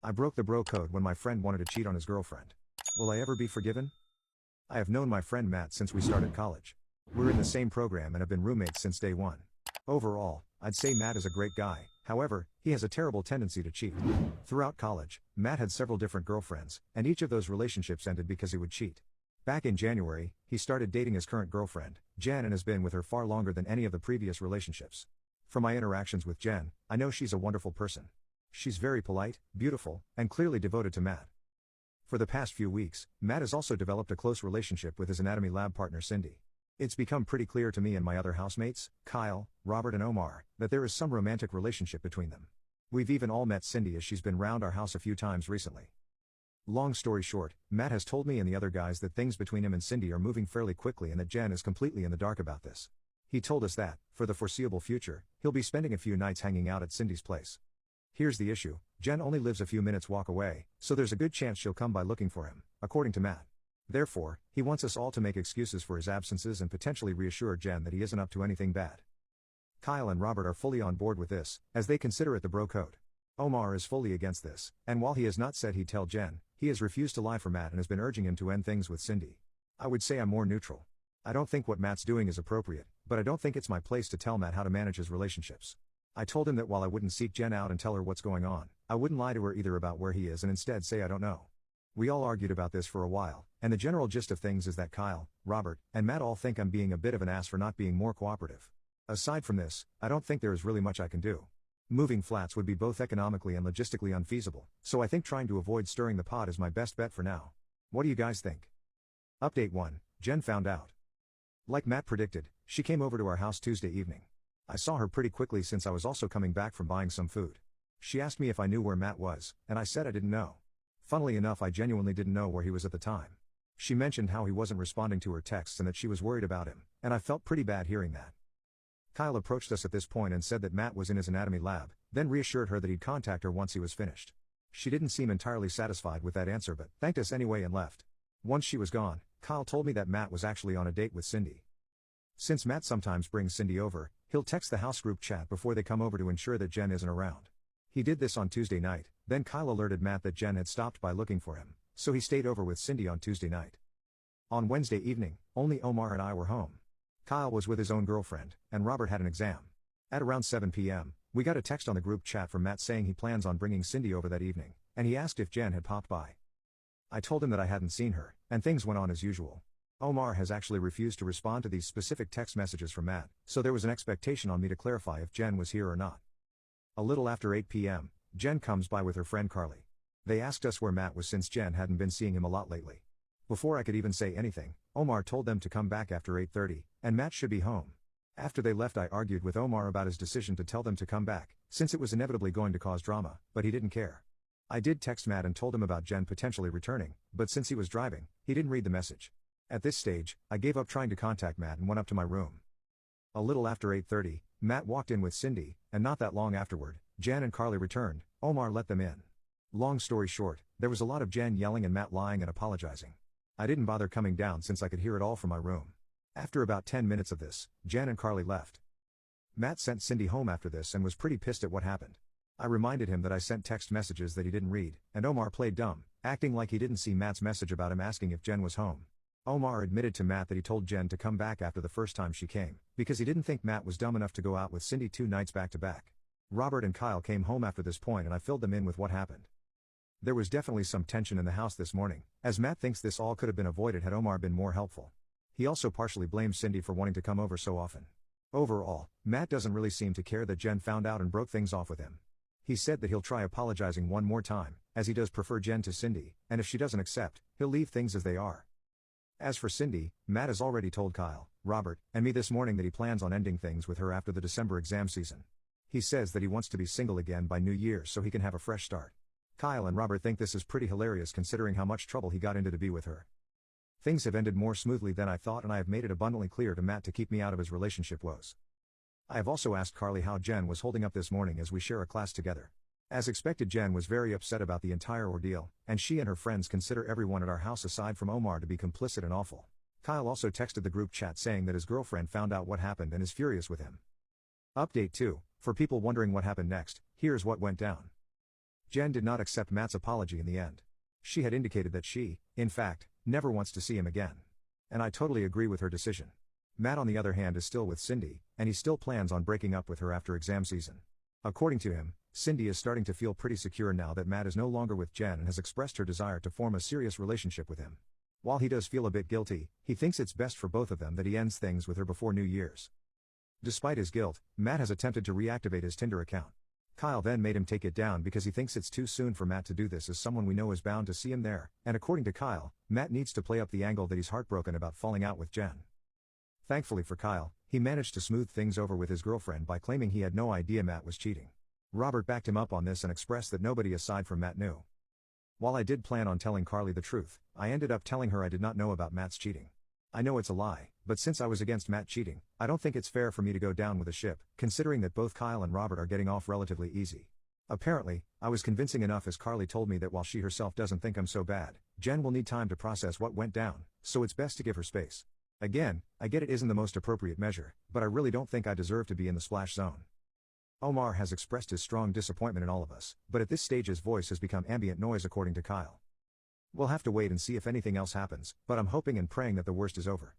I broke the bro code when my friend wanted to cheat on his girlfriend. Will I ever be forgiven? I have known my friend Matt since we started college. We're in the same program and have been roommates since day one. Overall, I'd say Matt is a great guy, however, he has a terrible tendency to cheat. Throughout college, Matt had several different girlfriends, and each of those relationships ended because he would cheat. Back in January, he started dating his current girlfriend, Jen, and has been with her far longer than any of the previous relationships. From my interactions with Jen, I know she's a wonderful person. She's very polite, beautiful, and clearly devoted to Matt. For the past few weeks, Matt has also developed a close relationship with his anatomy lab partner Cindy. It's become pretty clear to me and my other housemates, Kyle, Robert and Omar, that there is some romantic relationship between them. We've even all met Cindy as she's been round our house a few times recently. Long story short, Matt has told me and the other guys that things between him and Cindy are moving fairly quickly and that Jen is completely in the dark about this. He told us that, for the foreseeable future, he'll be spending a few nights hanging out at Cindy's place. Here's the issue, Jen only lives a few minutes walk away, so there's a good chance she'll come by looking for him, according to Matt. Therefore, he wants us all to make excuses for his absences and potentially reassure Jen that he isn't up to anything bad. Kyle and Robert are fully on board with this, as they consider it the bro code. Omar is fully against this, and while he has not said he'd tell Jen, he has refused to lie for Matt and has been urging him to end things with Cindy. I would say I'm more neutral. I don't think what Matt's doing is appropriate, but I don't think it's my place to tell Matt how to manage his relationships. I told him that while I wouldn't seek Jen out and tell her what's going on, I wouldn't lie to her either about where he is and instead say I don't know. We all argued about this for a while, and the general gist of things is that Kyle, Robert, and Matt all think I'm being a bit of an ass for not being more cooperative. Aside from this, I don't think there is really much I can do. Moving flats would be both economically and logistically unfeasible, so I think trying to avoid stirring the pot is my best bet for now. What do you guys think? Update 1, Jen found out. Like Matt predicted, she came over to our house Tuesday evening. I saw her pretty quickly since I was also coming back from buying some food. She asked me if I knew where Matt was, and I said I didn't know. Funnily enough, I genuinely didn't know where he was at the time. She mentioned how he wasn't responding to her texts and that she was worried about him, and I felt pretty bad hearing that. Kyle approached us at this point and said that Matt was in his anatomy lab, then reassured her that he'd contact her once he was finished. She didn't seem entirely satisfied with that answer but thanked us anyway and left. Once she was gone, Kyle told me that Matt was actually on a date with Cindy. Since Matt sometimes brings Cindy over, he'll text the house group chat before they come over to ensure that Jen isn't around. He did this on Tuesday night, then Kyle alerted Matt that Jen had stopped by looking for him, so he stayed over with Cindy on Tuesday night. On Wednesday evening, only Omar and I were home. Kyle was with his own girlfriend, and Robert had an exam. At around 7 p.m., we got a text on the group chat from Matt saying he plans on bringing Cindy over that evening, and he asked if Jen had popped by. I told him that I hadn't seen her, and things went on as usual. Omar has actually refused to respond to these specific text messages from Matt, so there was an expectation on me to clarify if Jen was here or not. A little after 8 p.m., Jen comes by with her friend Carly. They asked us where Matt was since Jen hadn't been seeing him a lot lately. Before I could even say anything, Omar told them to come back after 8:30, and Matt should be home. After they left, I argued with Omar about his decision to tell them to come back, since it was inevitably going to cause drama, but he didn't care. I did text Matt and told him about Jen potentially returning, but since he was driving, he didn't read the message. At this stage, I gave up trying to contact Matt and went up to my room. A little after 8:30, Matt walked in with Cindy, and not that long afterward, Jen and Carly returned. Omar let them in. Long story short, there was a lot of Jen yelling and Matt lying and apologizing. I didn't bother coming down since I could hear it all from my room. After about 10 minutes of this, Jen and Carly left. Matt sent Cindy home after this and was pretty pissed at what happened. I reminded him that I sent text messages that he didn't read, and Omar played dumb, acting like he didn't see Matt's message about him asking if Jen was home. Omar admitted to Matt that he told Jen to come back after the first time she came, because he didn't think Matt was dumb enough to go out with Cindy 2 nights back to back. Robert and Kyle came home after this point and I filled them in with what happened. There was definitely some tension in the house this morning, as Matt thinks this all could have been avoided had Omar been more helpful. He also partially blames Cindy for wanting to come over so often. Overall, Matt doesn't really seem to care that Jen found out and broke things off with him. He said that he'll try apologizing one more time, as he does prefer Jen to Cindy, and if she doesn't accept, he'll leave things as they are. As for Cindy, Matt has already told Kyle, Robert, and me this morning that he plans on ending things with her after the December exam season. He says that he wants to be single again by New Year's so he can have a fresh start. Kyle and Robert think this is pretty hilarious considering how much trouble he got into to be with her. Things have ended more smoothly than I thought and I have made it abundantly clear to Matt to keep me out of his relationship woes. I have also asked Carly how Jen was holding up this morning as we share a class together. As expected, Jen was very upset about the entire ordeal, and she and her friends consider everyone at our house aside from Omar to be complicit and awful. Kyle also texted the group chat saying that his girlfriend found out what happened and is furious with him. Update 2, for people wondering what happened next, here's what went down. Jen did not accept Matt's apology in the end. She had indicated that she, in fact, never wants to see him again. And I totally agree with her decision. Matt on the other hand is still with Cindy, and he still plans on breaking up with her after exam season. According to him, Cindy is starting to feel pretty secure now that Matt is no longer with Jen and has expressed her desire to form a serious relationship with him. While he does feel a bit guilty, he thinks it's best for both of them that he ends things with her before New Year's. Despite his guilt, Matt has attempted to reactivate his Tinder account. Kyle then made him take it down because he thinks it's too soon for Matt to do this as someone we know is bound to see him there, and according to Kyle, Matt needs to play up the angle that he's heartbroken about falling out with Jen. Thankfully for Kyle, he managed to smooth things over with his girlfriend by claiming he had no idea Matt was cheating. Robert backed him up on this and expressed that nobody aside from Matt knew. While I did plan on telling Carly the truth, I ended up telling her I did not know about Matt's cheating. I know it's a lie, but since I was against Matt cheating, I don't think it's fair for me to go down with a ship, considering that both Kyle and Robert are getting off relatively easy. Apparently, I was convincing enough as Carly told me that while she herself doesn't think I'm so bad, Jen will need time to process what went down, so it's best to give her space. Again, I get it isn't the most appropriate measure, but I really don't think I deserve to be in the splash zone. Omar has expressed his strong disappointment in all of us, but at this stage his voice has become ambient noise according to Kyle. We'll have to wait and see if anything else happens, but I'm hoping and praying that the worst is over.